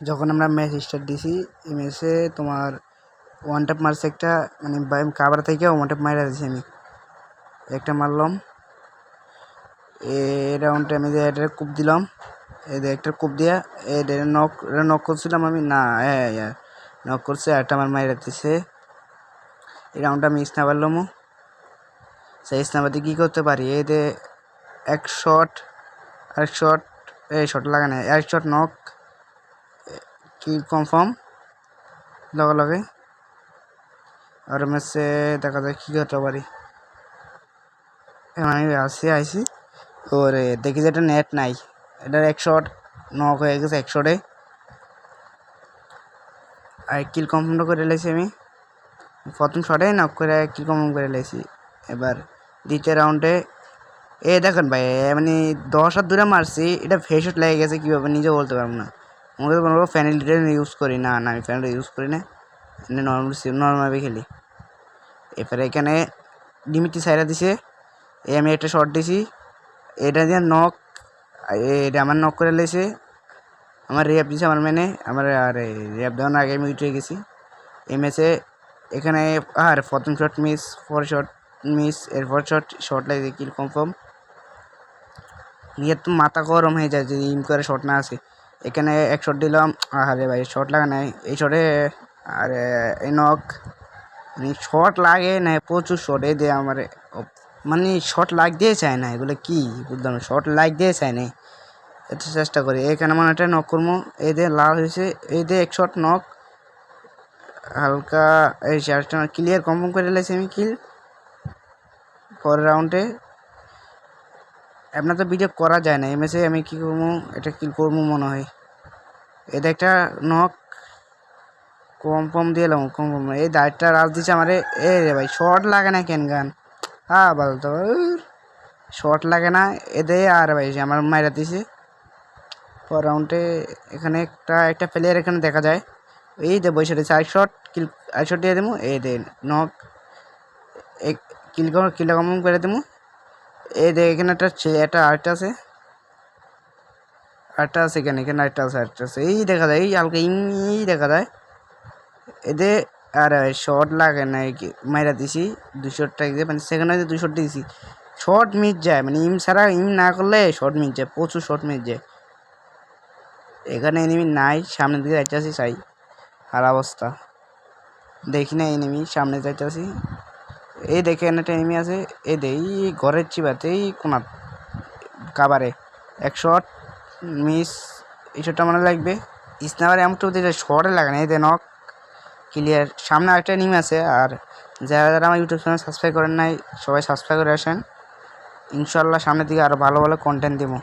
যখন আমরা match start দিছি এই ম্যাচে তোমার ওয়ান ট্যাপ মারছে একটা, মানে কাবার থেকে ওয়ান ট্যাপ মারা দিছি আমি একটা মারলাম। এই রাউন্ডে আমি যে এটা কূপ দিলাম, এই যে একটা কূপ দিয়া এটা নক করছিলাম আমি, না হ্যাঁ নক করছে, একটা আমার মাইরা দিছে। এই রাউন্ডটা আমি স্নাইপার লমু, সেই স্নাইপার কী করতে পারি, এই যে এক শট আরেক শট, এই শট লাগানো এক শট নক কি কনফার্ম লগে লগে। আর ম্যাচে দেখা যায় কী করতে পারি। আমি আইসি ওরে দেখি যে এটা নেট নাই, এটার এক শট নক হয়ে গেছে এক শটে। আর কিল কনফার্ম করে লেছি আমি, প্রথম শটে নক করে কিল কনফার্ম করে লেছি। এবার দ্বিতীয় রাউন্ডে দেখেন ভাই, মানে 10 হাত দূরে মারছি, এটা ফেস শট লেগে গেছে কীভাবে নিজে বলতে পারবো না। আমাকে বলবো ফ্যানিলিটা ইউজ করি, না আমি ফ্যানিলিটা ইউজ করি না, নর্মালভাবে খেলি। এরপরে এখানে ডিমিটি সাইরা দিছে, আমি একটা শট দিছি, এটা দিয়ে নক, এটা আমার নক করে লেছে। আমার রেপ দিছে আমার মেনে, আমার আর রেপ দেওয়ার আগে আমি উঠে গেছি এই ম্যাচে। এখানে আর প্রথম শট মিস, পর শট মিস, এরপর শট লাগে কিল কনফার্ম। নিয়ে তো মাথা গরম হয়ে যায় যদি ইম করে শট না আসে। এখানে এক শট দিলাম, আরে ভাই শট লাগা নাই এই শটে, আর এই নক মানে শট লাগে না, প্রচুর শট এই দিয়ে আমার, মানে শট লাগতেই চায় না, এগুলো কি বুঝলাম, শট লাগতেই চায় না। এত চেষ্টা করি, এখানে মানে একটা নক করবো, এই দিয়ে লাল হয়েছে, এই দিয়ে এক শট নক হালকা, এই চারটা ক্লিয়ার কনফার্ম করে লেছি আমি কিল। পরের রাউন্ডে আপনার তো ভিডিও করা যায় না, এমএসে আমি কী করবো, এটা কিল করবো মনে হয়। এটা একটা নক কনফার্ম দিয়ে এলাম, কনফার্ম এই দাঁড়টা রাজ দিচ্ছে আমারে। এ রে ভাই শর্ট লাগে না কেন গান, বলতো শর্ট লাগে না এদে, আর ভাই আমার মাইরা দিছে। পর রাউন্ডে এখানে একটা প্লেয়ার এখানে দেখা যায়, এই দে বসে রয়েছে, আরেক শট কিল, আরেক শট দিয়ে দেবো, এই দে নক কিলটা কনফার্ম করে দেবো। এই দে এখানে একটা আরেকটা আছে, এখানে আরেকটা আছে, এই দেখা যায়, এই হালকা এই দেখা যায় এদের। আর শর্ট লাগে না, মাইরা দিছি 200টা, মানে সেখানে 200 দিয়েছি, শর্ট মিস যায়, মানে ইম ছাড়া ইম না করলে শর্ট মিস যায়, প্রচুর শর্ট মিস যায়। এখানে এনিমি নাই, সামনের দিকে যাইতেছি চাই, আর অবস্থা দেখি না এনিমি, সামনে যাইতেছি, এই দেখে একটা এনিমি আছে, এই দে এই ঘরের চিবাতে এই কোনা কাবারে এক শট মিস, এই শটটা মনে লাগবে স্নাইপার এমন তো শর্টে লাগে না। এই দে নক ক্লিয়ার, সামনে আরেকটা এনিমি আছে। আর যারা আমার ইউটিউব চ্যানেল সাবস্ক্রাইব করেন নাই সবাই সাবস্ক্রাইব করে আসেন, ইনশাল্লাহ সামনের দিকে আরও ভালো ভালো কন্টেন্ট দেবো।